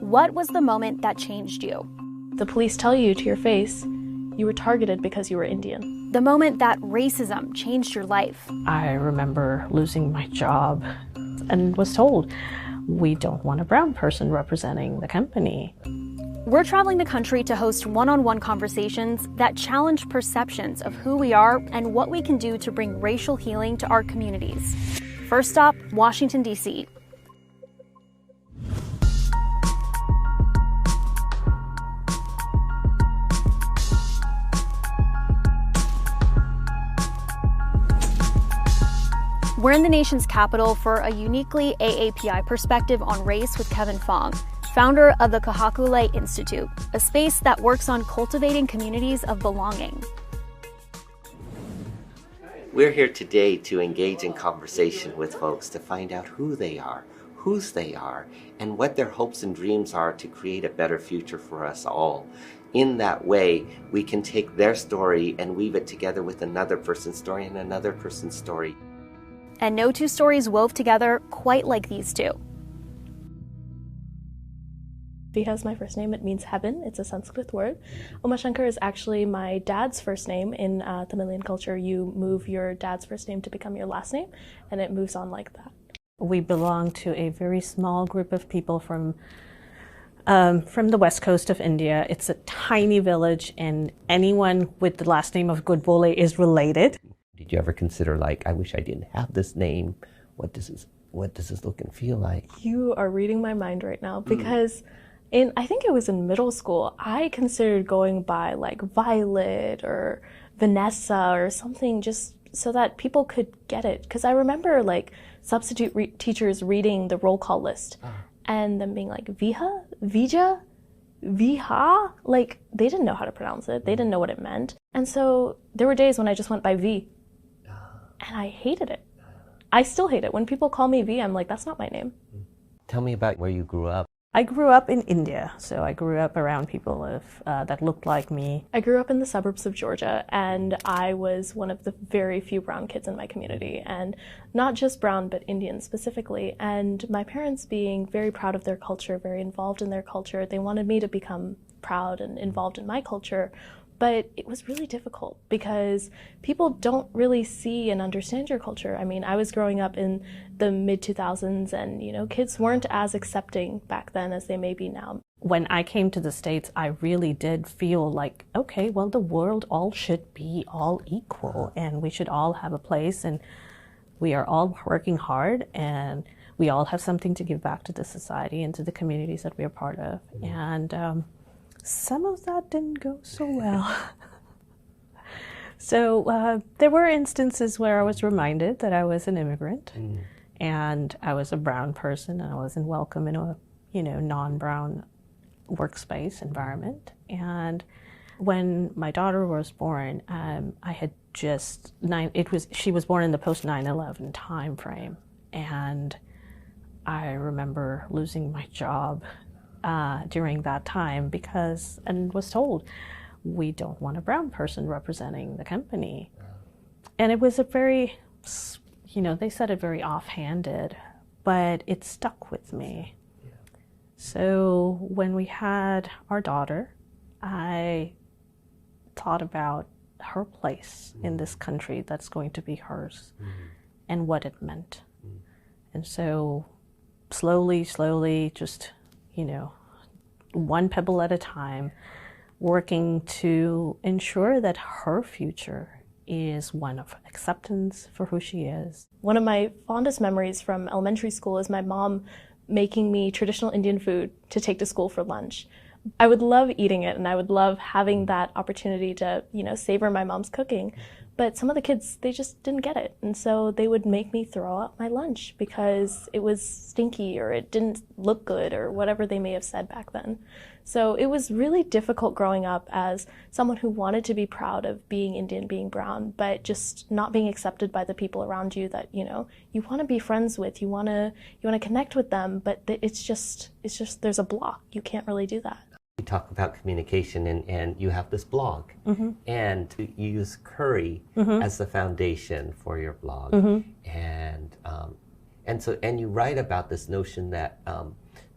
What was the moment that changed you? The police tell you to your face, you were targeted because you were Indian. The moment that racism changed your life. I remember losing my job and was told, we don't want a brown person representing the company. We're traveling the country to host one-on-one conversations that challenge perceptions of who we are and what we can do to bring racial healing to our communities. First stop, Washington, D.C. We're in the nation's capital for a uniquely AAPI perspective on race with Kevin Fong, founder of the Kahakule Institute, a space that works on cultivating communities of belonging. We're here today to engage in conversation with folks to find out who they are, whose they are, and what their hopes and dreams are to create a better future for us all. In that way, we can take their story and weave it together with another person's story and another person's story. And no two stories wove together quite like these two. Viha is my first name. It means heaven. It's a Sanskrit word. Umashankar is actually my dad's first name. In Tamilian culture, you move your dad's first name to become your last name, and it moves on like that. We belong to a very small group of people from the west coast of India. It's a tiny village, and anyone with the last name of Goodbole is related. Did you ever consider, like, I wish I didn't have this name? What does this look and feel like? You are reading my mind right now, because I think it was in middle school, I considered going by like Violet or Vanessa or something just so that people could get it. Because I remember like substitute teachers reading the roll call list and them being like, Viha? Vija? Viha? Like, they didn't know how to pronounce it. They didn't know what it meant. And so there were days when I just went by V. And I hated it. I still hate it. When people call me V, I'm like, that's not my name. Tell me about where you grew up. I grew up in India, so I grew up around people that looked like me. I grew up in the suburbs of Georgia, and I was one of the very few brown kids in my community, and not just brown, but Indian specifically. And my parents, being very proud of their culture, very involved in their culture, they wanted me to become proud and involved in my culture. But it was really difficult because people don't really see and understand your culture. I mean, I was growing up in the mid-2000s and, kids weren't as accepting back then as they may be now. When I came to the States, I really did feel like, okay, well, the world all should be all equal and we should all have a place and we are all working hard and we all have something to give back to the society and to the communities that we are part of. And some of that didn't go so well. So there were instances where I was reminded that I was an immigrant and I was a brown person and I wasn't welcome in a non-brown workspace environment. And when my daughter was born, I had she was born in the post 9/11 time frame, and I remember losing my job during that time and was told, we don't want a brown person representing the company. And it was a very, they said it very offhanded, but it stuck with me. Yeah. So when we had our daughter, I thought about her place in this country that's going to be hers and what it meant. And so slowly, just one pebble at a time, working to ensure that her future is one of acceptance for who she is. One of my fondest memories from elementary school is my mom making me traditional Indian food to take to school for lunch. I would love eating it and I would love having that opportunity to, savor my mom's cooking. But some of the kids, they just didn't get it. And so they would make me throw out my lunch because it was stinky or it didn't look good or whatever they may have said back then. So it was really difficult growing up as someone who wanted to be proud of being Indian, being brown, but just not being accepted by the people around you that, you want to be friends with, you want to connect with them, but it's just there's a block. You can't really do that. You talk about communication and you have this blog and you use curry as the foundation for your blog and you write about this notion that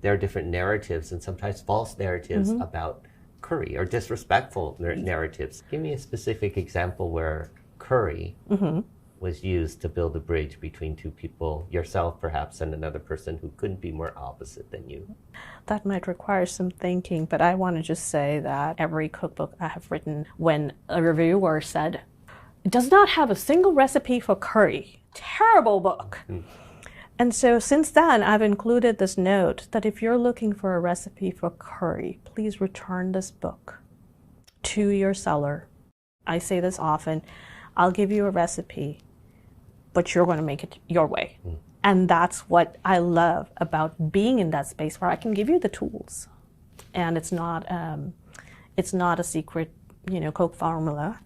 there are different narratives and sometimes false narratives about curry or disrespectful narratives. Give me a specific example where curry was used to build a bridge between two people, yourself perhaps and another person who couldn't be more opposite than you. That might require some thinking, but I want to just say that every cookbook I have written, when a reviewer said, it does not have a single recipe for curry, terrible book. And so since then, I've included this note that if you're looking for a recipe for curry, please return this book to your seller. I say this often, I'll give you a recipe, but you're going to make it your way. And that's what I love about being in that space where I can give you the tools. And it's not a secret, Coke formula.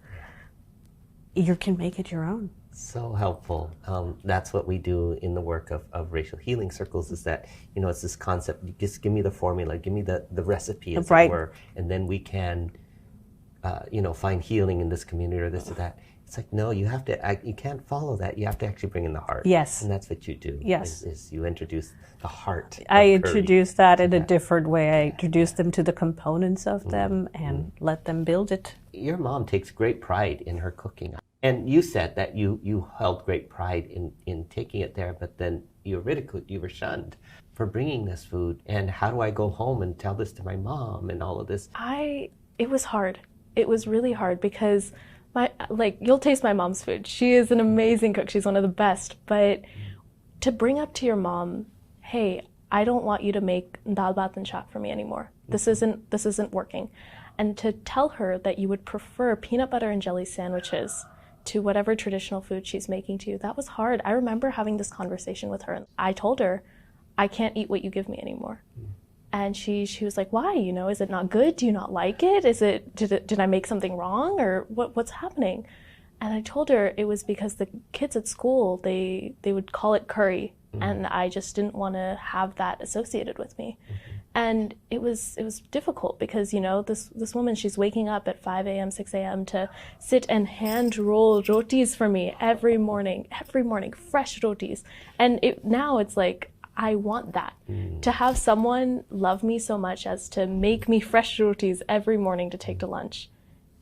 You can make it your own. So helpful. That's what we do in the work of racial healing circles, is that, it's this concept, just give me the formula, give me the recipe, as it were, and then we can, find healing in this community or this or that. It's like, no, you have to, you can't follow that. You have to actually bring in the heart. Yes. And that's what you do. Yes. Is you introduce the heart. I introduce that in a different way. I introduce them to the components of them and let them build it. Your mom takes great pride in her cooking. And you said that you held great pride in taking it there, but then you were ridiculed, you were shunned for bringing this food. And how do I go home and tell this to my mom and all of this? It was hard. It was really hard because you'll taste my mom's food. She is an amazing cook. She's one of the best. But to bring up to your mom, hey, I don't want you to make dal bhat and chak for me anymore. This isn't working. And to tell her that you would prefer peanut butter and jelly sandwiches to whatever traditional food she's making to you, that was hard. I remember having this conversation with her, and I told her, I can't eat what you give me anymore. And she was like, why? Is it not good? Do you not like it? Did I make something wrong, or what's happening? And I told her it was because the kids at school, they would call it curry, and I just didn't want to have that associated with me. And it was difficult because, this woman, she's waking up at 5 a.m., 6 a.m. to sit and hand roll rotis for me every morning, fresh rotis. And now it's like, I want that. To have someone love me so much as to make me fresh rotis every morning to take to lunch.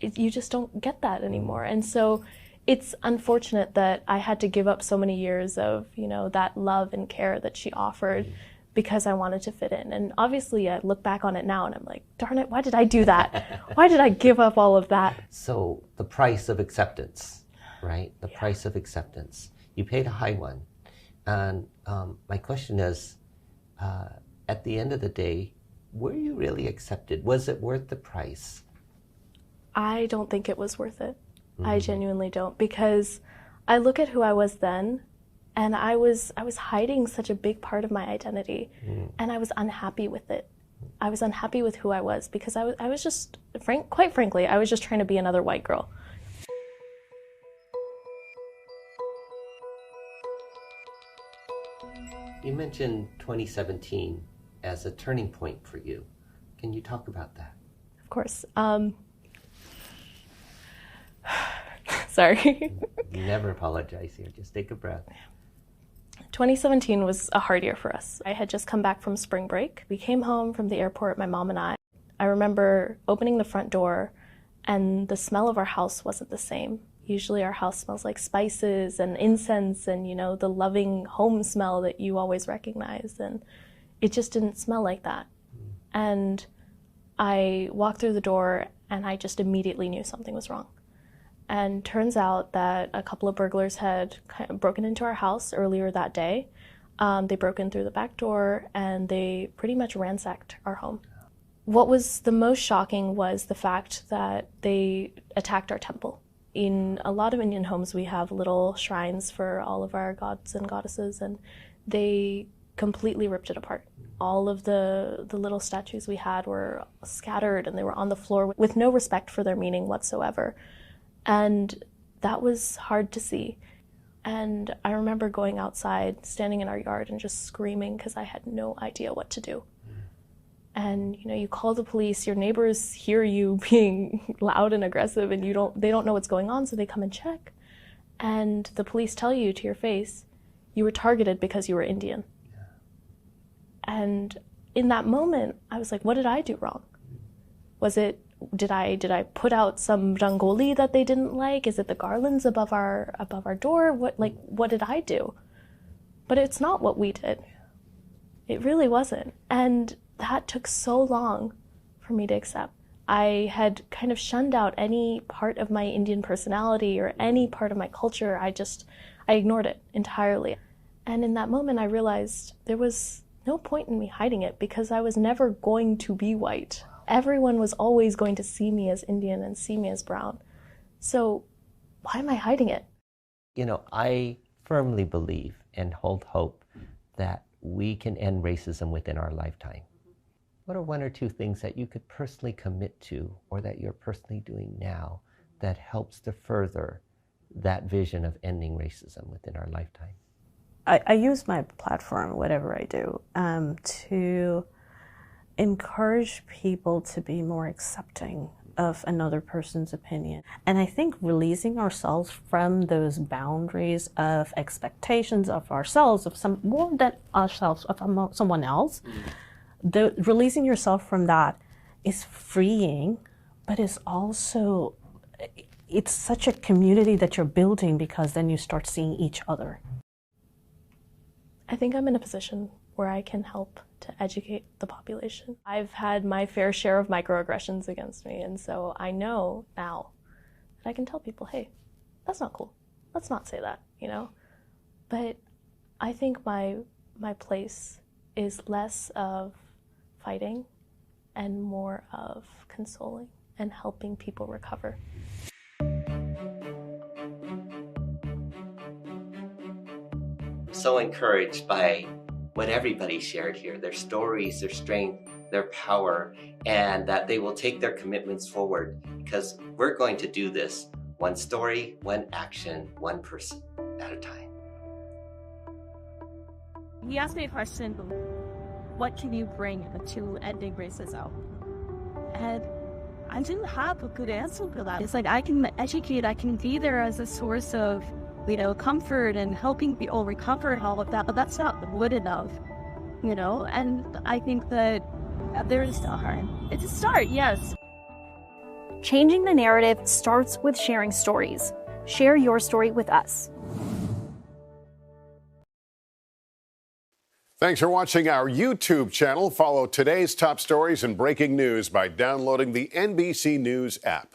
You just don't get that anymore. And so it's unfortunate that I had to give up so many years of, that love and care that she offered because I wanted to fit in. And obviously I look back on it now and I'm like, darn it, why did I do that? Why did I give up all of that? So the price of acceptance, right? The price of acceptance. You paid a high one. And my question is, at the end of the day, were you really accepted? Was it worth the price? I don't think it was worth it. I genuinely don't, because I look at who I was then, and I was hiding such a big part of my identity, and I was unhappy with it. I was unhappy with who I was because I was just, quite frankly, I was just trying to be another white girl. You mentioned 2017 as a turning point for you. Can you talk about that? Of course. Sorry. Never apologize here. Just take a breath. 2017 was a hard year for us. I had just come back from spring break. We came home from the airport, my mom and I. I remember opening the front door and the smell of our house wasn't the same. Usually our house smells like spices and incense and, the loving home smell that you always recognize. And it just didn't smell like that. And I walked through the door and I just immediately knew something was wrong. And turns out that a couple of burglars had kind of broken into our house earlier that day. They broke in through the back door and they pretty much ransacked our home. What was the most shocking was the fact that they attacked our temple. In a lot of Indian homes, we have little shrines for all of our gods and goddesses, and they completely ripped it apart. All of the little statues we had were scattered and they were on the floor with no respect for their meaning whatsoever. And that was hard to see. And I remember going outside, standing in our yard and just screaming because I had no idea what to do. And, you call the police, your neighbors hear you being loud and aggressive and they don't know what's going on, so they come and check. And the police tell you to your face, you were targeted because you were Indian. Yeah. And in that moment, I was like, what did I do wrong? Did I put out some rangoli that they didn't like? Is it the garlands above our door? What did I do? But it's not what we did. It really wasn't. And that took so long for me to accept. I had kind of shunned out any part of my Indian personality or any part of my culture. I ignored it entirely. And in that moment, I realized there was no point in me hiding it because I was never going to be white. Everyone was always going to see me as Indian and see me as brown. So why am I hiding it? You know, I firmly believe and hold hope that we can end racism within our lifetime. What are one or two things that you could personally commit to or that you're personally doing now that helps to further that vision of ending racism within our lifetime? I use my platform, whatever I do, to encourage people to be more accepting of another person's opinion. And I think releasing ourselves from those boundaries of expectations of ourselves, of some more than ourselves, of someone else, releasing yourself from that is freeing, but it's also, it's such a community that you're building because then you start seeing each other. I think I'm in a position where I can help to educate the population. I've had my fair share of microaggressions against me, and so I know now that I can tell people, hey, that's not cool. Let's not say that, you know? But I think my place is less of fighting and more of consoling and helping people recover. So encouraged by what everybody shared here, their stories, their strength, their power, and that they will take their commitments forward because we're going to do this one story, one action, one person at a time. He asked me a question, what can you bring to ending racism? And I didn't have a good answer for that. It's like I can educate, I can be there as a source of comfort and helping people recover and all of that, but that's not good enough, and I think that there is still hard. It's a start, yes. Changing the narrative starts with sharing stories. Share your story with us. Thanks for watching our YouTube channel. Follow today's top stories and breaking news by downloading the NBC News app.